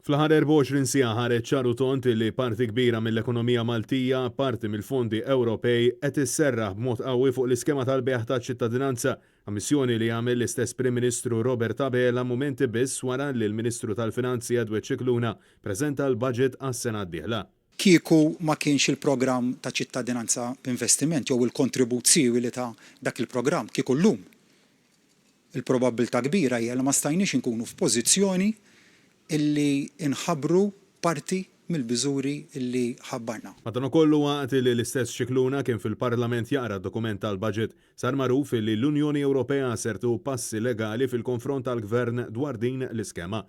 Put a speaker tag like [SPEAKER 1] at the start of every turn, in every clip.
[SPEAKER 1] Fl-ħar 24 sija ħareġ ċaru tont li parti kbira mill-ekonomija Maltija, parti mill-fondi Ewropej qed isserraħ b'mod qawwi fuq l-iskema tal-beħ ta' ċittadinanza, ammissjoni li jagħmel l-istess Prim Ministru Robert Abela mumenti biss wara li l-Ministru tal-Finanzi Edward Scicluna preżenta l-budget għas-sena d-dieħla.
[SPEAKER 2] Kieku ma kienx il-programm ta' ċittadinanza b'investiment jew il-kontribut siwi li ta' dak il-programm kieku llum. Il-probabilità kbira hija li ma stajniex inkunu f'pożizzjoni illi inħabbru parti mill-biżuri illi ħabbarna.
[SPEAKER 1] Madankollu waqt li l-istess Scicluna kien fil-Parlament jaqra d-dokument tal-budget sar magħruf li l-Unjoni Ewropea sertu passi legali fil-konfront tal-Gvern dwar din l-iskema.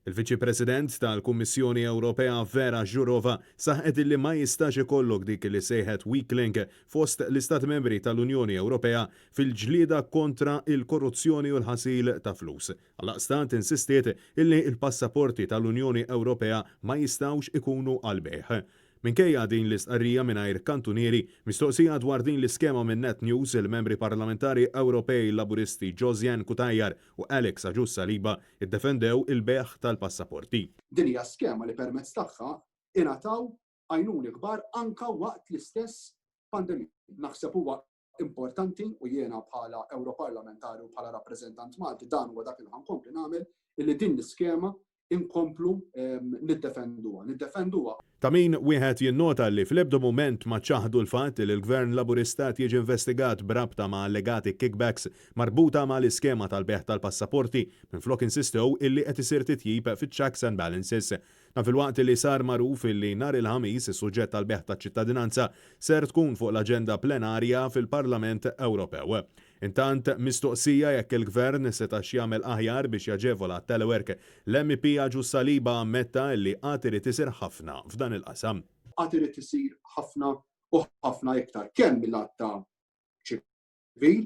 [SPEAKER 1] Il-Viċi President tal-Kummissjoni Ewropea Vera Jourova saħqet li ma jistax ikollok dik li sejħet weak link fost l-Istat membri tal-Unjoni Ewropea fil-ġlieda kontra il-korruzzjoni u l-ħasil ta' flus. Għallaqstant insistiet illi il-passaporti tal-Unjoni Ewropea ma jistawx ikunu għal-beħ. Minkejja din l-istqarrija mingħajr kantunieri, mistoqsija dwar din l-iskema minn Net News il-membri parlamentari Ewropej Laburisti Josiane Cutajar u Alex Agius Saliba iddefendew il-beħ tal-passaporti.
[SPEAKER 3] Din hija skema li permezz tagħha ingħataw għajnuni kbar anka waqt l-istess pandemija. Naħseb huwa importanti u jiena bħala Europarlamentari u bħala rappreżentant Malti dan huwa dak li ħankompli nagħmel illi din l-iskema inkomplu niddefenduha.
[SPEAKER 1] Ta' min wieħed jinnota li fl-ebda mument ma ċaħdu l-fatt li l-Gvern Laburistat jiġi investigat brabta ma' allegati kickbacks marbuta ma' l-iskema tal-beħ tal-passaporti minflok insistew illi qed isir titjib fit-checks and balances. Na fil-waqt li sar magħruf illi nhar il-ħamis is-suġġett tal-beħ taċ-ċittadinanza ser tkun fuq l-aġenda plenarja fil-Parlament Ewropew. Intant mistoqsija jekk il-Gvern setax jagħmel aħjar biex jaġevola telewerk l-MP Agius Saliba ammetta li qatt irid isir ħafna f'dan il-qasam.
[SPEAKER 3] Qatt irid isir ħafna u ħafna iktar kemm mill-lat ta' ċivil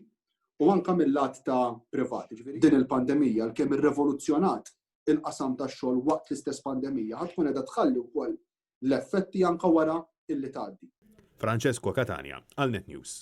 [SPEAKER 3] u anke mill-lat ta' privat. Din il-pandemija l-kemm irrevoluzzjonat il-qasam tax-xogħol waqt l-istess pandemija ħadd tkun qiegħda tħalli wkoll l-effetti anke wara illi tgħaddi.
[SPEAKER 1] Francesco Catania, għal Net News.